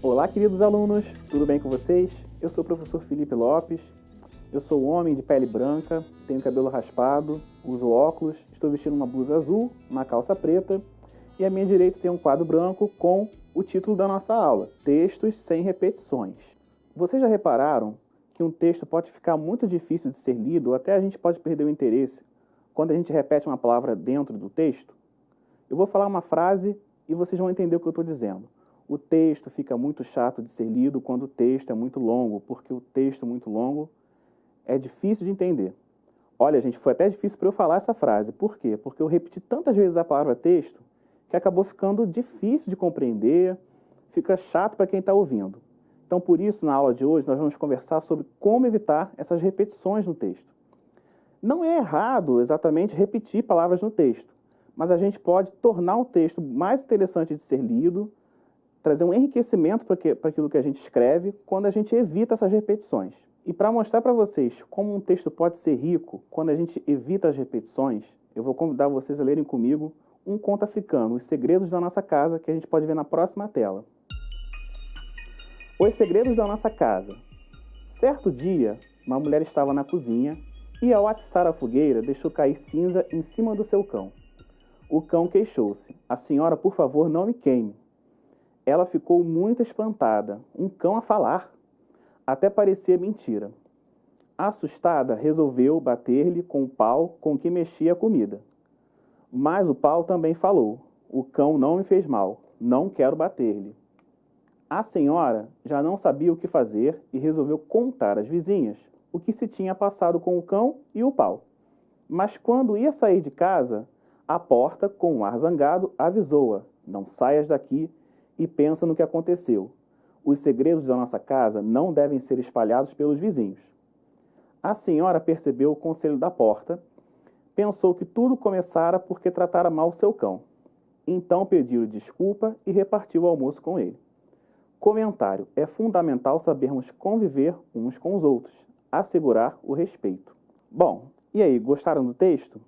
Olá, queridos alunos, tudo bem com vocês? Eu sou o professor Felipe Lopes, eu sou homem de pele branca, tenho cabelo raspado, uso óculos, estou vestindo uma blusa azul, uma calça preta e à minha direita tem um quadro branco com o título da nossa aula, Textos sem repetições. Vocês já repararam que um texto pode ficar muito difícil de ser lido ou até a gente pode perder o interesse quando a gente repete uma palavra dentro do texto? Eu vou falar uma frase e vocês vão entender o que eu estou dizendo. O texto fica muito chato de ser lido quando o texto é muito longo, porque o texto muito longo é difícil de entender. Olha, gente, foi até difícil para eu falar essa frase. Por quê? Porque eu repeti tantas vezes a palavra texto que acabou ficando difícil de compreender, fica chato para quem está ouvindo. Então, por isso, na aula de hoje, nós vamos conversar sobre como evitar essas repetições no texto. Não é errado exatamente repetir palavras no texto, mas a gente pode tornar o texto mais interessante de ser lido, trazer um enriquecimento para aquilo que a gente escreve quando a gente evita essas repetições. E para mostrar para vocês como um texto pode ser rico quando a gente evita as repetições, eu vou convidar vocês a lerem comigo um conto africano, Os Segredos da Nossa Casa, que a gente pode ver na próxima tela. Os Segredos da Nossa Casa. Certo dia, uma mulher estava na cozinha e, ao atiçar a fogueira, deixou cair cinza em cima do seu cão. O cão queixou-se: "A senhora, por favor, não me queime." Ela ficou muito espantada. Um cão a falar? Até parecia mentira. Assustada, resolveu bater-lhe com o pau com que mexia a comida. Mas o pau também falou: "O cão não me fez mal. Não quero bater-lhe." A senhora já não sabia o que fazer e resolveu contar às vizinhas o que se tinha passado com o cão e o pau. Mas quando ia sair de casa, a porta, com um ar zangado, avisou-a: "Não saias daqui e pensa no que aconteceu. Os segredos da nossa casa não devem ser espalhados pelos vizinhos." A senhora percebeu o conselho da porta, pensou que tudo começara porque tratara mal seu cão. Então pediu-lhe desculpa e repartiu o almoço com ele. Comentário: é fundamental sabermos conviver uns com os outros, assegurar o respeito. Bom, e aí, gostaram do texto?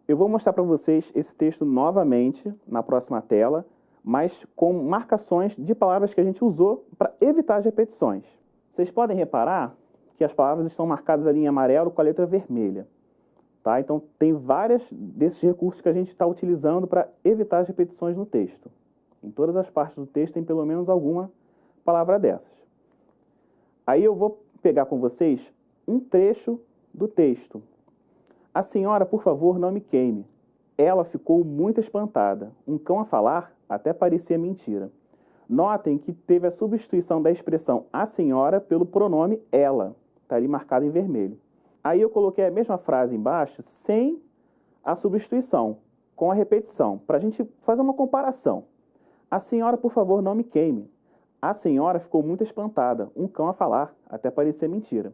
Eu vou mostrar para vocês esse texto novamente na próxima tela, mas com marcações de palavras que a gente usou para evitar as repetições. Vocês podem reparar que as palavras estão marcadas ali em amarelo com a letra vermelha. Tá? Então, tem vários desses recursos que a gente está utilizando para evitar as repetições no texto. Em todas as partes do texto tem pelo menos alguma palavra dessas. Aí eu vou pegar com vocês um trecho do texto. "A senhora, por favor, não me queime." Ela ficou muito espantada. Um cão a falar? Até parecia mentira. Notem que teve a substituição da expressão "a senhora" pelo pronome "ela." Está ali marcado em vermelho. Aí eu coloquei a mesma frase embaixo sem a substituição, com a repetição, para a gente fazer uma comparação. "A senhora, por favor, não me queime." A senhora ficou muito espantada. Um cão a falar? Até parecia mentira.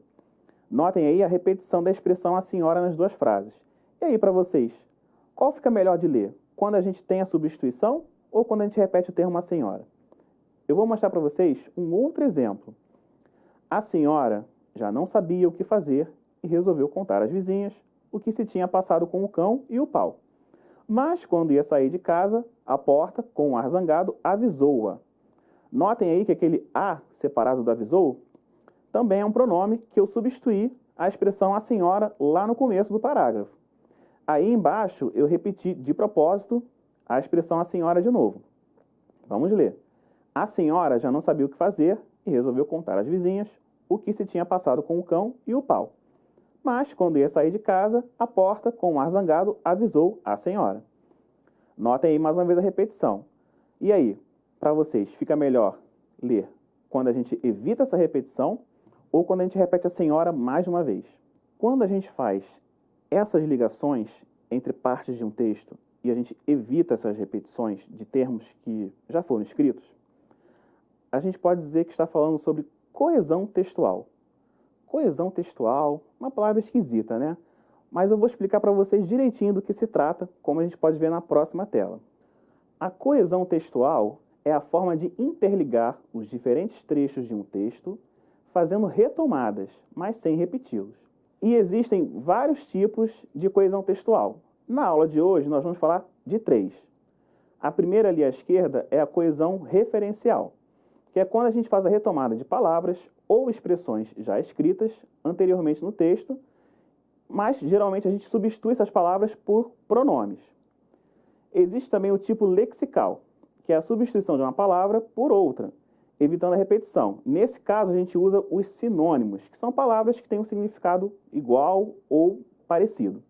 Notem aí a repetição da expressão "a senhora" nas duas frases. E aí, para vocês, qual fica melhor de ler? Quando a gente tem a substituição ou quando a gente repete o termo "a senhora"? Eu vou mostrar para vocês um outro exemplo. A senhora já não sabia o que fazer e resolveu contar às vizinhas o que se tinha passado com o cão e o pau. Mas, quando ia sair de casa, a porta, com um ar zangado, avisou-a. Notem aí que aquele "a" separado do "avisou" também é um pronome que eu substituí a expressão "a senhora" lá no começo do parágrafo. Aí embaixo eu repeti de propósito a expressão "a senhora" de novo. Vamos ler. A senhora já não sabia o que fazer e resolveu contar às vizinhas o que se tinha passado com o cão e o pau. Mas, quando ia sair de casa, a porta, com um ar zangado, avisou a senhora. Notem aí mais uma vez a repetição. E aí, para vocês, fica melhor ler quando a gente evita essa repetição ou quando a gente repete a senhora mais de uma vez? Quando a gente faz essas ligações entre partes de um texto e a gente evita essas repetições de termos que já foram escritos, a gente pode dizer que está falando sobre coesão textual. Coesão textual, uma palavra esquisita, né? Mas eu vou explicar para vocês direitinho do que se trata, como a gente pode ver na próxima tela. A coesão textual é a forma de interligar os diferentes trechos de um texto, fazendo retomadas, mas sem repeti-los. E existem vários tipos de coesão textual. Na aula de hoje, nós vamos falar de 3. A primeira ali à esquerda é a coesão referencial, que que é quando a gente faz a retomada de palavras ou expressões já escritas anteriormente no texto, mas geralmente a gente substitui essas palavras por pronomes. Existe também o tipo lexical, que é a substituição de uma palavra por outra, evitando a repetição. Nesse caso, a gente usa os sinônimos, que são palavras que têm um significado igual ou parecido.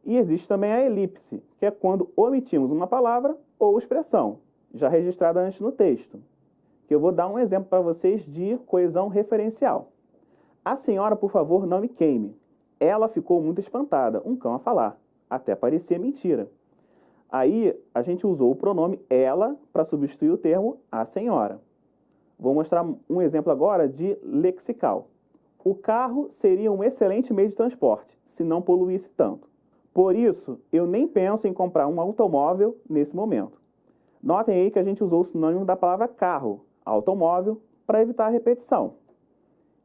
E existe também a elipse, que é quando omitimos uma palavra ou expressão, já registrada antes no texto. Que eu vou dar um exemplo para vocês de coesão referencial. A senhora, por favor, não me queime. Ela ficou muito espantada, um cão a falar, até parecia mentira. Aí, a gente usou o pronome ela para substituir o termo a senhora. Vou mostrar um exemplo agora de lexical. O carro seria um excelente meio de transporte, se não poluísse tanto. Por isso, eu nem penso em comprar um automóvel nesse momento. Notem aí que a gente usou o sinônimo da palavra carro, automóvel, para evitar a repetição.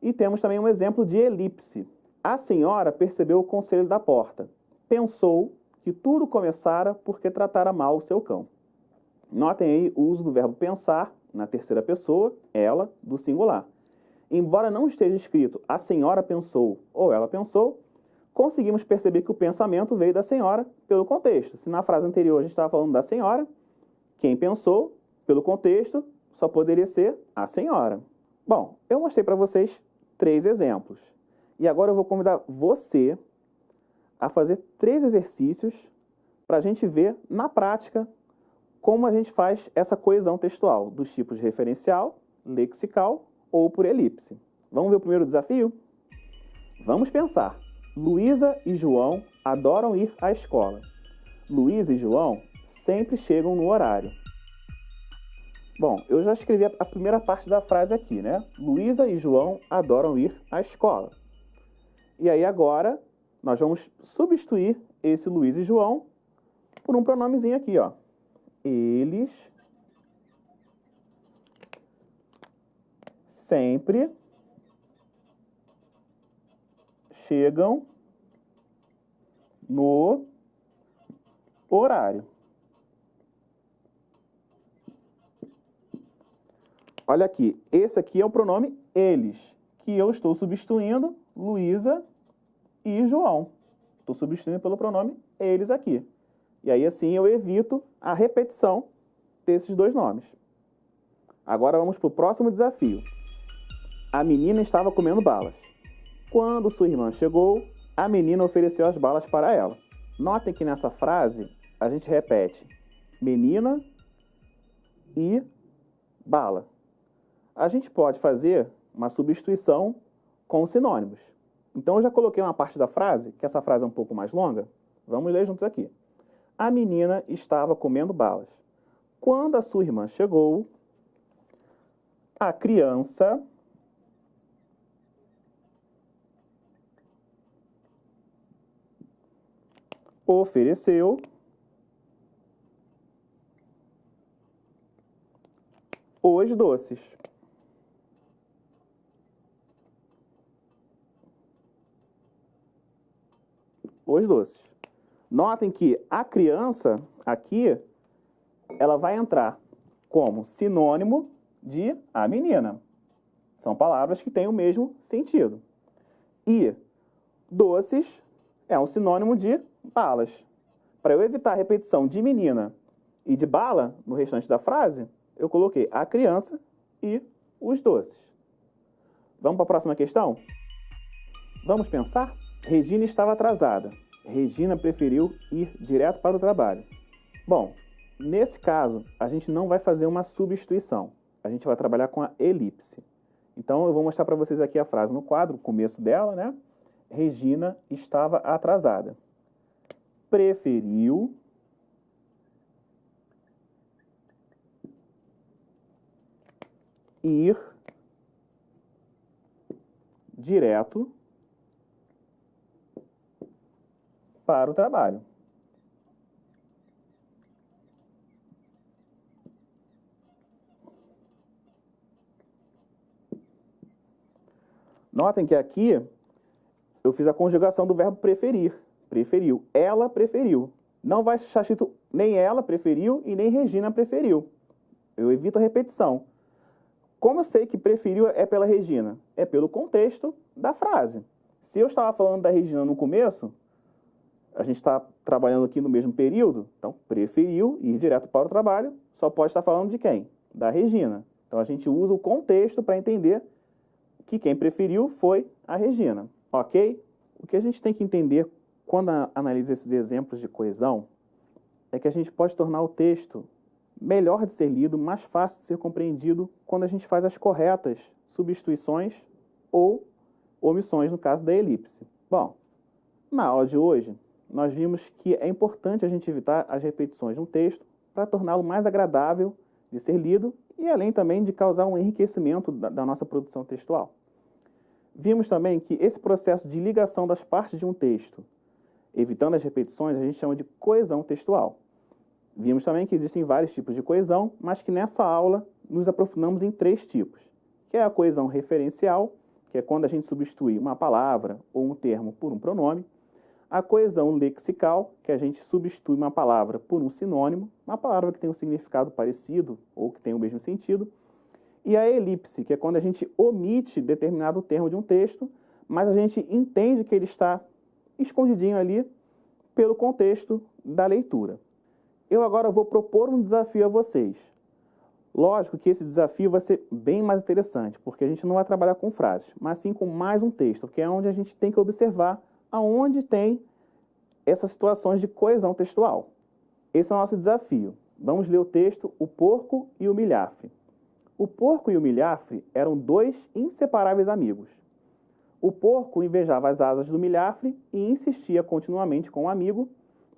E temos também um exemplo de elipse. A senhora percebeu o conselho da porta. Pensou que tudo começara porque tratara mal o seu cão. Notem aí o uso do verbo pensar na terceira pessoa, ela, do singular. Embora não esteja escrito a senhora pensou ou ela pensou, conseguimos perceber que o pensamento veio da senhora pelo contexto. Se na frase anterior a gente estava falando da senhora, quem pensou, pelo contexto, só poderia ser a senhora. Bom, eu mostrei para vocês 3 exemplos. E agora eu vou convidar você a fazer 3 exercícios para a gente ver, na prática, como a gente faz essa coesão textual dos tipos referencial, lexical ou por elipse. Vamos ver o primeiro desafio? Vamos pensar. Luísa e João adoram ir à escola. Luísa e João sempre chegam no horário. Bom, eu já escrevi a primeira parte da frase aqui, né? Luísa e João adoram ir à escola. E aí agora nós vamos substituir esse Luísa e João por um pronomezinho aqui, ó. Eles sempre chegam no horário. Olha aqui, esse aqui é o pronome eles, que eu estou substituindo Luísa e João. Estou substituindo pelo pronome eles aqui. E aí, assim, eu evito a repetição desses 2 nomes. Agora vamos para o próximo desafio. A menina estava comendo balas. Quando sua irmã chegou, a menina ofereceu as balas para ela. Notem que nessa frase a gente repete menina e bala. A gente pode fazer uma substituição com sinônimos. Então eu já coloquei uma parte da frase, que essa frase é um pouco mais longa. Vamos ler juntos aqui. A menina estava comendo balas. Quando a sua irmã chegou, a criança ofereceu os doces. Os doces. Notem que a criança, aqui, ela vai entrar como sinônimo de a menina. São palavras que têm o mesmo sentido. E doces é um sinônimo de balas. Para eu evitar a repetição de menina e de bala no restante da frase, eu coloquei a criança e os doces. Vamos para a próxima questão? Vamos pensar? Regina estava atrasada. Regina preferiu ir direto para o trabalho. Bom, nesse caso, a gente não vai fazer uma substituição. A gente vai trabalhar com a elipse. Então, eu vou mostrar para vocês aqui a frase no quadro, o começo dela, né? Regina estava atrasada. Preferiu ir direto para o trabalho. Notem que aqui eu fiz a conjugação do verbo preferir. Preferiu. Ela preferiu. Não vai estar escrito nem ela preferiu e nem Regina preferiu. Eu evito a repetição. Como eu sei que preferiu é pela Regina? É pelo contexto da frase. Se eu estava falando da Regina no começo, a gente está trabalhando aqui no mesmo período, então preferiu ir direto para o trabalho, só pode estar falando de quem? Da Regina. Então a gente usa o contexto para entender que quem preferiu foi a Regina, ok? O que a gente tem que entender quando analisa esses exemplos de coesão é que a gente pode tornar o texto melhor de ser lido, mais fácil de ser compreendido quando a gente faz as corretas substituições ou omissões no caso da elipse. Bom, na aula de hoje, nós vimos que é importante a gente evitar as repetições de um texto para torná-lo mais agradável de ser lido e além também de causar um enriquecimento da nossa produção textual. Vimos também que esse processo de ligação das partes de um texto, evitando as repetições, a gente chama de coesão textual. Vimos também que existem vários tipos de coesão, mas que nessa aula nos aprofundamos em 3 tipos, que é a coesão referencial, que é quando a gente substitui uma palavra ou um termo por um pronome, a coesão lexical, que a gente substitui uma palavra por um sinônimo, uma palavra que tem um significado parecido ou que tem o mesmo sentido, e a elipse, que é quando a gente omite determinado termo de um texto, mas a gente entende que ele está escondidinho ali pelo contexto da leitura. Eu agora vou propor um desafio a vocês. Lógico que esse desafio vai ser bem mais interessante, porque a gente não vai trabalhar com frases, mas sim com mais um texto, que é onde a gente tem que observar aonde tem essas situações de coesão textual. Esse é o nosso desafio. Vamos ler o texto O Porco e o Milhafre. O porco e o milhafre eram 2 inseparáveis amigos. O porco invejava as asas do milhafre e insistia continuamente com o amigo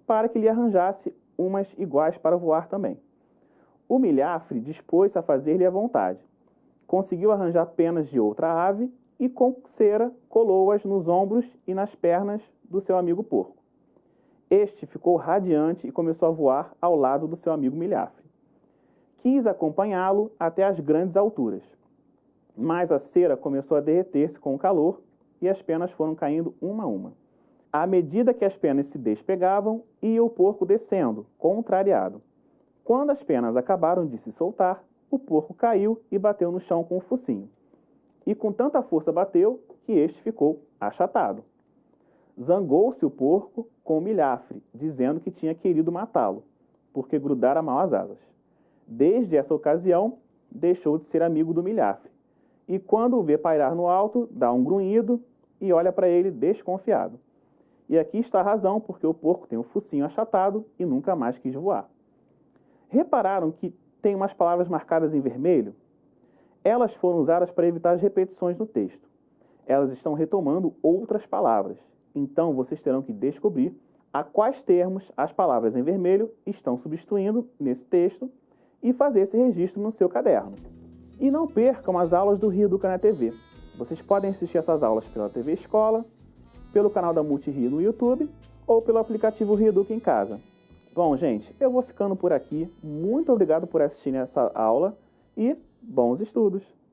para que lhe arranjasse umas iguais para voar também. O milhafre dispôs-se a fazer-lhe a vontade. Conseguiu arranjar penas de outra ave e com cera colou-as nos ombros e nas pernas do seu amigo porco. Este ficou radiante e começou a voar ao lado do seu amigo milhafre. Quis acompanhá-lo até as grandes alturas, mas a cera começou a derreter-se com o calor e as penas foram caindo uma a uma. À medida que as penas se despegavam, ia o porco descendo, contrariado. Quando as penas acabaram de se soltar, o porco caiu e bateu no chão com o focinho. E com tanta força bateu que este ficou achatado. Zangou-se o porco com o milhafre, dizendo que tinha querido matá-lo, porque grudara mal as asas. Desde essa ocasião, deixou de ser amigo do milhafre. E quando o vê pairar no alto, dá um grunhido e olha para ele desconfiado. E aqui está a razão, porque o porco tem o focinho achatado e nunca mais quis voar. Repararam que tem umas palavras marcadas em vermelho? Elas foram usadas para evitar as repetições no texto. Elas estão retomando outras palavras. Então, vocês terão que descobrir a quais termos as palavras em vermelho estão substituindo nesse texto e fazer esse registro no seu caderno. E não percam as aulas do Rio Educa na TV. Vocês podem assistir essas aulas pela TV Escola, pelo canal da Multirio no YouTube ou pelo aplicativo Rio Educa em casa. Bom, gente, eu vou ficando por aqui. Muito obrigado por assistirem essa aula e bons estudos!